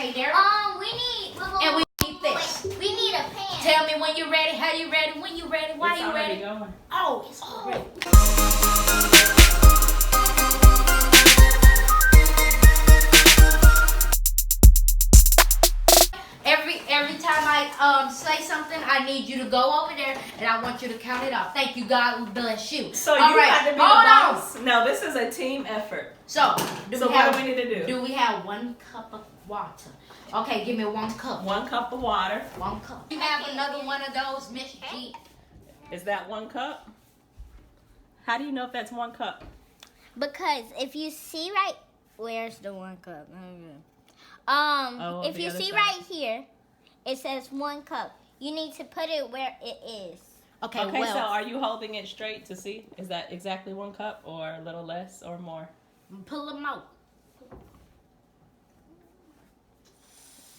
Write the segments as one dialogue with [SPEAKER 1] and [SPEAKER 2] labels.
[SPEAKER 1] Okay, there.
[SPEAKER 2] We need.
[SPEAKER 1] And we need this.
[SPEAKER 2] Wait, we need a pan.
[SPEAKER 1] Tell me when you're ready, how you ready, when you ready, why you ready.
[SPEAKER 3] Going.
[SPEAKER 1] Oh, it's already. Every time I say something, I need you to go over there and I want you to count it off. Thank you, God bless you.
[SPEAKER 3] So
[SPEAKER 1] all
[SPEAKER 3] you
[SPEAKER 1] right,
[SPEAKER 3] have to be the
[SPEAKER 1] hold
[SPEAKER 3] boss.
[SPEAKER 1] on.
[SPEAKER 3] No, this is a team effort.
[SPEAKER 1] So
[SPEAKER 3] what do we need to do?
[SPEAKER 1] Do we have 1 cup of water? Okay, give me 1 cup.
[SPEAKER 3] 1 cup of water.
[SPEAKER 1] 1 cup. You have another one of those, Miss G?
[SPEAKER 3] Is that 1 cup? How do you know if that's 1 cup?
[SPEAKER 2] Because if you see right, where's the 1 cup? If you see
[SPEAKER 3] side.
[SPEAKER 2] right here, it says 1 cup. You need to put it where it is.
[SPEAKER 1] Okay,
[SPEAKER 3] Okay,
[SPEAKER 1] well.
[SPEAKER 3] so are you holding it straight to see? Is that exactly 1 cup or a little less or more?
[SPEAKER 1] Pull them out.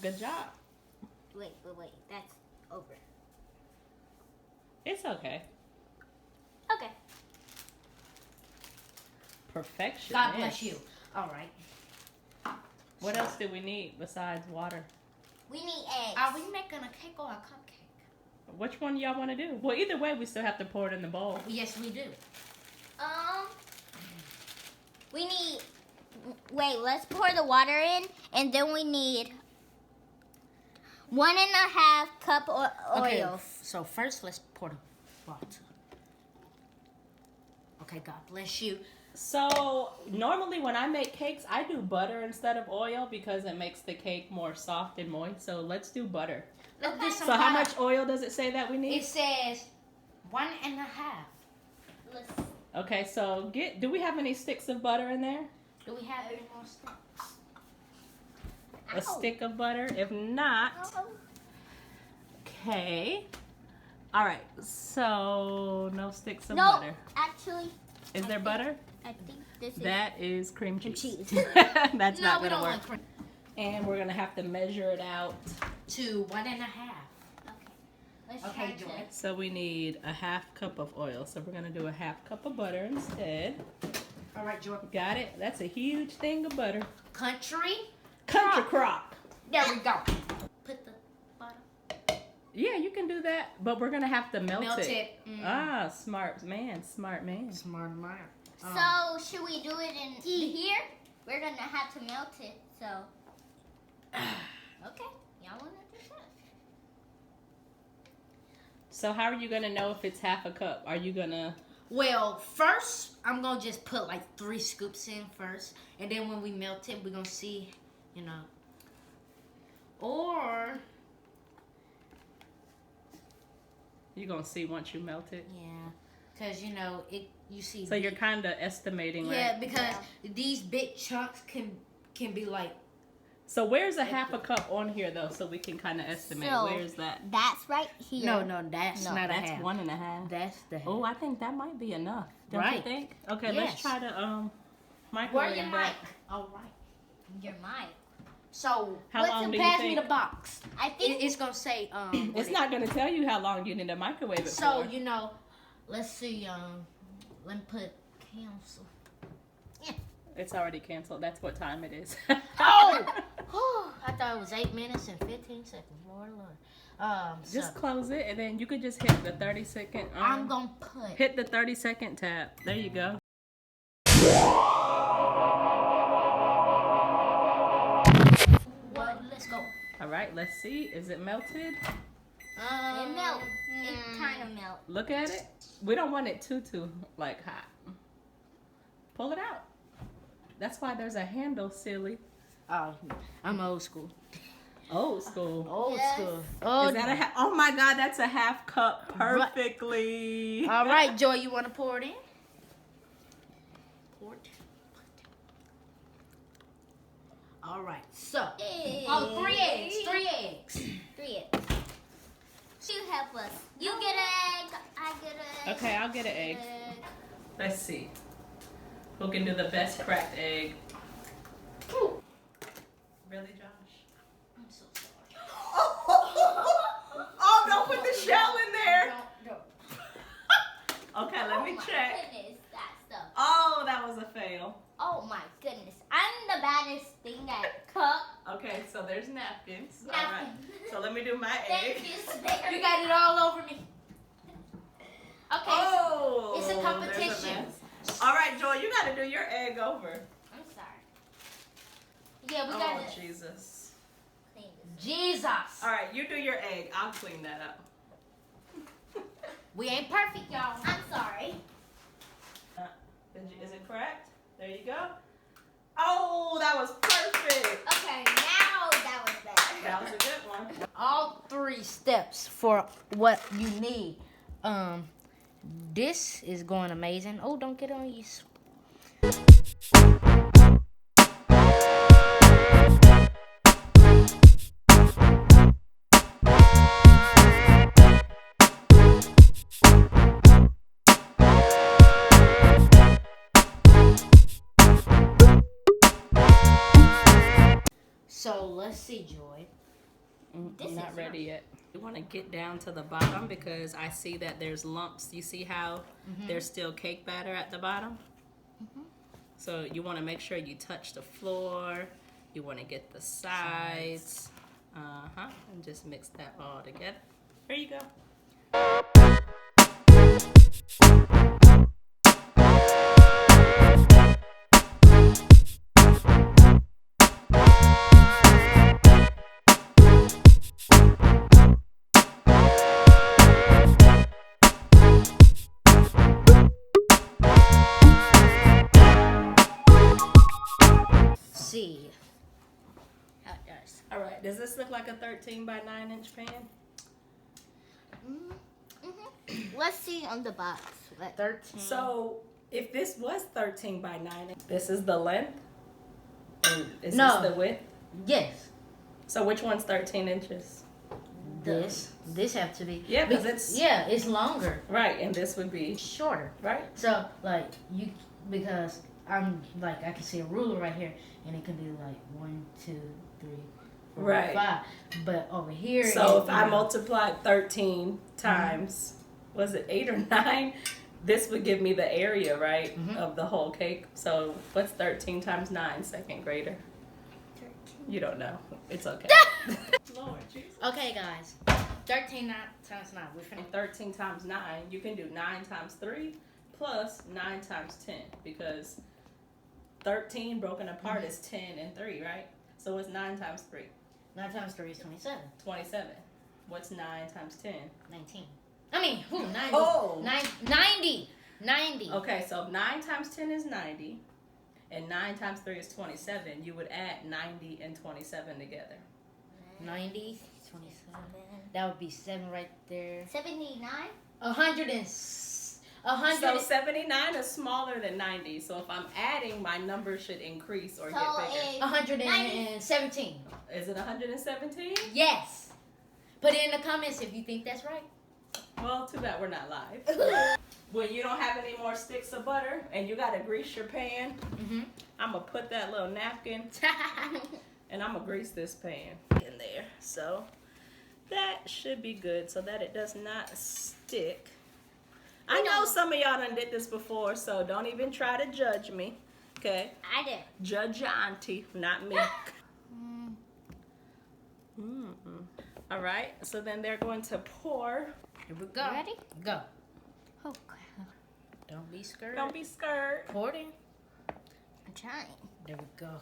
[SPEAKER 3] Good job.
[SPEAKER 2] Wait. That's over.
[SPEAKER 3] It's okay.
[SPEAKER 2] Okay.
[SPEAKER 3] Perfection.
[SPEAKER 1] God bless you. All right.
[SPEAKER 3] What else do we need besides water?
[SPEAKER 2] We need eggs.
[SPEAKER 1] Are we making a cake or a cupcake?
[SPEAKER 3] Which one y'all want to do? Well, either way, we still have to pour it in the bowl.
[SPEAKER 1] Yes, we do.
[SPEAKER 2] We need. Wait, let's pour the water in, and then we need 1.5 cup of oil.
[SPEAKER 1] Okay, so first let's pour the water. Okay, God bless you.
[SPEAKER 3] So normally when I make cakes, I do butter instead of oil because it makes the cake more soft and moist. So let's do butter.
[SPEAKER 1] Let's do some
[SPEAKER 3] So how
[SPEAKER 1] kind
[SPEAKER 3] much oil does it say that we need?
[SPEAKER 1] It says 1.5.
[SPEAKER 2] Let's,
[SPEAKER 3] Okay, so do we have any sticks of butter in there?
[SPEAKER 1] Do we have any more sticks?
[SPEAKER 3] A stick of butter? If not, okay. All right, so no sticks of
[SPEAKER 2] no,
[SPEAKER 3] butter.
[SPEAKER 2] actually.
[SPEAKER 3] Is there butter?
[SPEAKER 2] I think this is.
[SPEAKER 3] That is cream cheese.
[SPEAKER 2] cheese.
[SPEAKER 3] That's
[SPEAKER 1] No,
[SPEAKER 3] not
[SPEAKER 1] we
[SPEAKER 3] gonna
[SPEAKER 1] don't
[SPEAKER 3] work.
[SPEAKER 1] want cream.
[SPEAKER 3] And we're gonna have to measure it out.
[SPEAKER 1] To 1.5.
[SPEAKER 2] Okay. Let's
[SPEAKER 1] Okay,
[SPEAKER 2] try
[SPEAKER 1] Joy.
[SPEAKER 2] to.
[SPEAKER 3] So we need a 1/2 cup of oil. So we're gonna do a 1/2 cup of butter instead.
[SPEAKER 1] All right, Jordan.
[SPEAKER 3] Got it? That's a huge thing of butter.
[SPEAKER 1] Country
[SPEAKER 3] Crop.
[SPEAKER 1] There we go. Put the butter.
[SPEAKER 3] Yeah, you can do that, but we're gonna have to melt it.
[SPEAKER 1] Mm.
[SPEAKER 3] Ah, smart man.
[SPEAKER 1] Smart man.
[SPEAKER 2] So should we do it in here? We're gonna have to melt it. So. Okay. Y'all wanna do that?
[SPEAKER 3] So how are you gonna know if it's 1/2 cup? Are you gonna?
[SPEAKER 1] Well, first, I'm going to just put like 3 scoops in first. And then when we melt it, we're going to see, you know. Or,
[SPEAKER 3] You're gonna see once you melt it.
[SPEAKER 1] yeah, because, you know, you see.
[SPEAKER 3] So you're kind of estimating, right?
[SPEAKER 1] Yeah, because these big chunks can be like.
[SPEAKER 3] So where's a 1/2 cup on here though, so we can kind of estimate?
[SPEAKER 2] So,
[SPEAKER 3] Where's that?
[SPEAKER 2] That's right here.
[SPEAKER 1] No, that's
[SPEAKER 2] No,
[SPEAKER 1] not a
[SPEAKER 3] That's
[SPEAKER 1] half.
[SPEAKER 3] 1.5.
[SPEAKER 1] That's the half.
[SPEAKER 3] Oh, I think that might be enough. Don't you
[SPEAKER 1] Right.
[SPEAKER 3] think? Okay,
[SPEAKER 1] Yes.
[SPEAKER 3] let's try to
[SPEAKER 1] Where
[SPEAKER 3] microwave
[SPEAKER 1] your
[SPEAKER 3] that.
[SPEAKER 1] mic? All right.
[SPEAKER 2] Your mic.
[SPEAKER 1] So,
[SPEAKER 3] How long do you
[SPEAKER 1] pass me
[SPEAKER 3] think?
[SPEAKER 1] the box.
[SPEAKER 2] I think
[SPEAKER 1] It's going to say.
[SPEAKER 3] It's not gonna tell you how long you need to microwave it
[SPEAKER 1] So,
[SPEAKER 3] for.
[SPEAKER 1] you know, let's see, let me put cancel.
[SPEAKER 3] It's already canceled. That's what time it is.
[SPEAKER 1] Oh! I thought it was 8 minutes and 15 seconds. Lord.
[SPEAKER 3] Just
[SPEAKER 1] So
[SPEAKER 3] close it and then you could just hit the 30-second.
[SPEAKER 1] I'm going to put.
[SPEAKER 3] Hit the 30-second tab. There you go.
[SPEAKER 1] Well, let's go.
[SPEAKER 3] All right, let's see. Is it melted?
[SPEAKER 2] it melt. It kind of melt.
[SPEAKER 3] Look at it. We don't want it too like hot. Pull it out. That's why there's a handle, silly.
[SPEAKER 1] Oh, I'm old school.
[SPEAKER 3] Old school.
[SPEAKER 1] Old
[SPEAKER 2] Yes.
[SPEAKER 1] school. Oh,
[SPEAKER 3] Is that oh my God, that's a 1/2 cup perfectly.
[SPEAKER 1] all right, Joy, you want to pour it in? Pour it. All right, so. Oh, 3 eggs. 3 eggs.
[SPEAKER 2] 3 eggs. You help us. You get an egg. I get an egg.
[SPEAKER 3] Okay, I'll get an egg. Let's see. Who can do the best cracked egg? Really, Josh?
[SPEAKER 1] I'm so sorry.
[SPEAKER 3] Oh, don't put the shell in there.
[SPEAKER 1] Don't.
[SPEAKER 3] Okay, let me check.
[SPEAKER 2] Goodness, that stuff.
[SPEAKER 3] Oh, that was a fail.
[SPEAKER 2] Oh my goodness. I'm the baddest thing at cook.
[SPEAKER 3] Okay, so there's napkins. All right.
[SPEAKER 2] Napkins.
[SPEAKER 3] So let me do my egg.
[SPEAKER 2] Thank you, Spare.
[SPEAKER 1] You got it all over me.
[SPEAKER 2] Okay.
[SPEAKER 3] Oh,
[SPEAKER 1] It's a
[SPEAKER 3] there's
[SPEAKER 1] competition.
[SPEAKER 3] mess. All right, Joy, you got to do your egg over.
[SPEAKER 2] I'm sorry.
[SPEAKER 1] Yeah, we
[SPEAKER 3] Oh,
[SPEAKER 1] got it.
[SPEAKER 3] Jesus.
[SPEAKER 2] Clean this.
[SPEAKER 1] Jesus.
[SPEAKER 3] All right, you do your egg. I'll clean that up.
[SPEAKER 1] We ain't perfect, y'all.
[SPEAKER 2] I'm sorry.
[SPEAKER 3] Is it correct? There you go. Oh, that was perfect.
[SPEAKER 2] Okay, now that was better.
[SPEAKER 3] That was a good one.
[SPEAKER 1] All 3 steps for what you need. This is going amazing. Oh, don't get on you. So let's see, Joy.
[SPEAKER 2] This
[SPEAKER 3] I'm not
[SPEAKER 2] is
[SPEAKER 3] ready yet. You want to get down to the bottom because I see that there's lumps. You see how there's still cake batter at the bottom? So you want to make sure you touch the floor. You want to get the sides. And just mix that all together. There you go.
[SPEAKER 1] See how it does.
[SPEAKER 3] All right, does this look like a 13 by 9 inch pan?
[SPEAKER 2] Let's see on the box.
[SPEAKER 1] 13.
[SPEAKER 3] So if this was 13 by 9, this is the length? And is
[SPEAKER 1] No.
[SPEAKER 3] this the width?
[SPEAKER 1] Yes.
[SPEAKER 3] So which one's 13 inches?
[SPEAKER 1] This have to be.
[SPEAKER 3] Yeah, because it's
[SPEAKER 1] it's longer,
[SPEAKER 3] right, and this would be
[SPEAKER 1] shorter.
[SPEAKER 3] right.
[SPEAKER 1] So like because I'm like I can see a ruler right here, and it can be like 1, 2, 3, 4,
[SPEAKER 3] Right.
[SPEAKER 1] 5. But over here.
[SPEAKER 3] So if I multiplied 13 times, was it 8 or 9? This would give me the area, right, of the whole cake. So what's 13 times 9, second grader?
[SPEAKER 2] 13.
[SPEAKER 3] You don't know. It's okay. Lord Jesus.
[SPEAKER 1] Okay, guys. 13 times 9. We're finna.
[SPEAKER 3] 13 times 9, you can do 9 times 3 plus 9 times 10 because 13 broken apart is 10 and 3, right? So what's 9 times 3?
[SPEAKER 1] 9 times 3 is 27.
[SPEAKER 3] 27. What's 9 times 10?
[SPEAKER 1] 19. I mean, 90.
[SPEAKER 3] Oh.
[SPEAKER 1] 90. 90.
[SPEAKER 3] Okay, so if 9 times 10 is 90 and 9 times 3 is 27, you would add 90 and 27 together.
[SPEAKER 1] 90, 27. That would be 7 right there.
[SPEAKER 2] 79?
[SPEAKER 1] 100 and...
[SPEAKER 3] So 79 is smaller than 90. So if I'm adding, my number should increase or get bigger.
[SPEAKER 1] 117.
[SPEAKER 3] Is it 117?
[SPEAKER 1] Yes. Put it in the comments if you think that's right.
[SPEAKER 3] Well, too bad we're not live. When you don't have any more sticks of butter and you gotta grease your pan, I'm gonna put that little napkin and I'm gonna grease this pan in there. So that should be good so that it does not stick. I know some of y'all done did this before, so don't even try to judge me. Okay?
[SPEAKER 2] I did.
[SPEAKER 3] Judge your auntie, not me. All right, so then they're going to pour.
[SPEAKER 1] Here we go.
[SPEAKER 2] Ready?
[SPEAKER 1] Go.
[SPEAKER 2] Oh, crap.
[SPEAKER 1] Don't be scared.
[SPEAKER 3] Don't be scared.
[SPEAKER 1] Pour it in.
[SPEAKER 2] I'm trying.
[SPEAKER 1] There we go.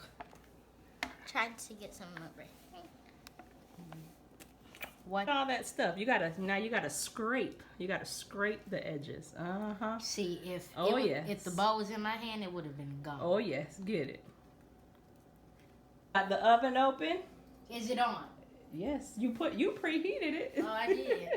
[SPEAKER 2] Trying to get some rubber.
[SPEAKER 1] What?
[SPEAKER 3] All that stuff. You gotta scrape. You gotta scrape the edges.
[SPEAKER 1] See, if
[SPEAKER 3] yes.
[SPEAKER 1] if the ball was in my hand, it would have been gone.
[SPEAKER 3] Oh yes, get it. Got the oven open?
[SPEAKER 1] Is it on?
[SPEAKER 3] Yes. You preheated it.
[SPEAKER 1] Oh, I did.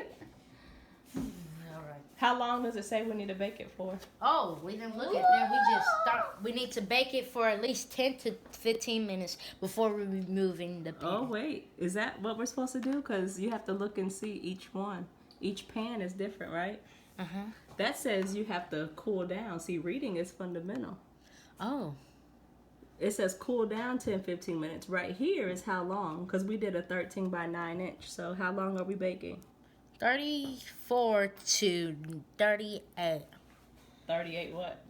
[SPEAKER 1] All right.
[SPEAKER 3] How long does it say we need to bake it for?
[SPEAKER 1] Oh, we didn't look at that. We just start. We need to bake it for at least 10 to 15 minutes before we're removing the pan.
[SPEAKER 3] Oh wait, is that what we're supposed to do? Because you have to look and see each one. Each pan is different, right? That says you have to cool down. See, reading is fundamental.
[SPEAKER 1] Oh.
[SPEAKER 3] It says cool down 10-15 minutes. Right here is how long, because we did a 13 by 9 inch. So how long are we baking?
[SPEAKER 1] 34 to 38
[SPEAKER 3] 38 what?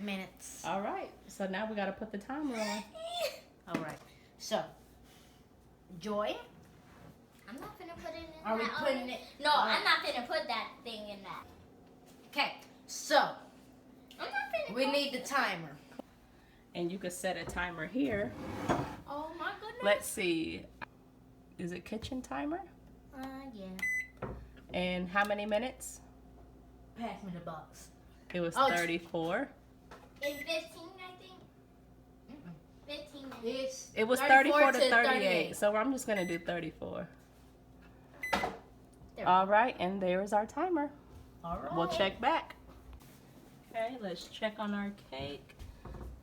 [SPEAKER 1] minutes.
[SPEAKER 3] All right. So now we got to put the timer on.
[SPEAKER 1] All right. So, Joy,
[SPEAKER 2] I'm not gonna put it in
[SPEAKER 1] are we
[SPEAKER 2] that
[SPEAKER 1] putting
[SPEAKER 2] oven.
[SPEAKER 1] it?
[SPEAKER 2] No, I'm not gonna put that thing in that.
[SPEAKER 1] Okay, so
[SPEAKER 2] I'm not gonna
[SPEAKER 1] we need the timer.
[SPEAKER 3] And you could set a timer here.
[SPEAKER 1] Oh my goodness.
[SPEAKER 3] Let's see. Is it kitchen timer?
[SPEAKER 2] Yeah.
[SPEAKER 3] And how many minutes?
[SPEAKER 1] Pass me the box.
[SPEAKER 3] It was
[SPEAKER 1] Oh,
[SPEAKER 3] 34.
[SPEAKER 2] In 15, I think. 15 minutes.
[SPEAKER 1] It's
[SPEAKER 3] It was 34 to 38. So I'm just going to do 34. All right, and there's our timer.
[SPEAKER 1] All right.
[SPEAKER 3] We'll check back. Okay, let's check on our cake.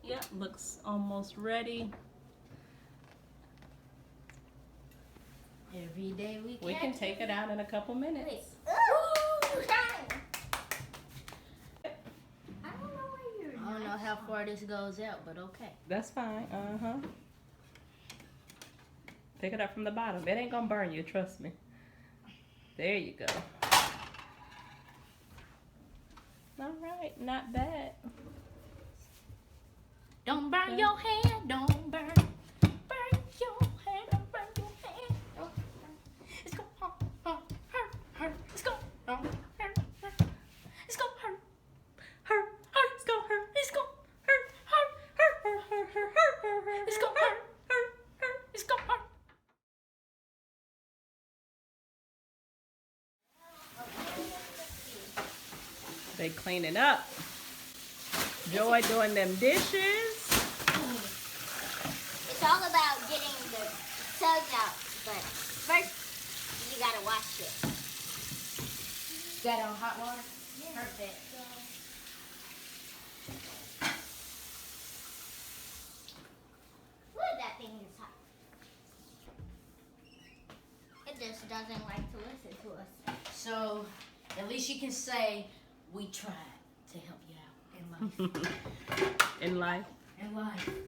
[SPEAKER 3] Yep, looks almost ready.
[SPEAKER 1] Every day
[SPEAKER 3] We can take it out in a couple minutes.
[SPEAKER 2] Ooh, shine. I don't know where you're
[SPEAKER 1] I don't know how far this goes out, but okay.
[SPEAKER 3] That's fine. Pick it up from the bottom. It ain't gonna burn you, trust me. There you go. All right, not bad.
[SPEAKER 1] Don't burn your hand, don't burn. Burn your hand, don't burn your hand. Don't burn. It's gonna hurt. It's gonna hurt. It's gonna hurt. It's gonna hurt. It's gonna hurt. It's gonna hurt. It's gonna hurt.
[SPEAKER 3] They cleaning up. Joy doing them dishes.
[SPEAKER 2] It's all about getting the suds out, but first you gotta wash it.
[SPEAKER 1] Got it on hot water?
[SPEAKER 2] Perfect. Look, that thing is hot. It just doesn't like to listen to us.
[SPEAKER 1] So, at least you can say, we tried to help you out in life.
[SPEAKER 3] In life.
[SPEAKER 1] In life.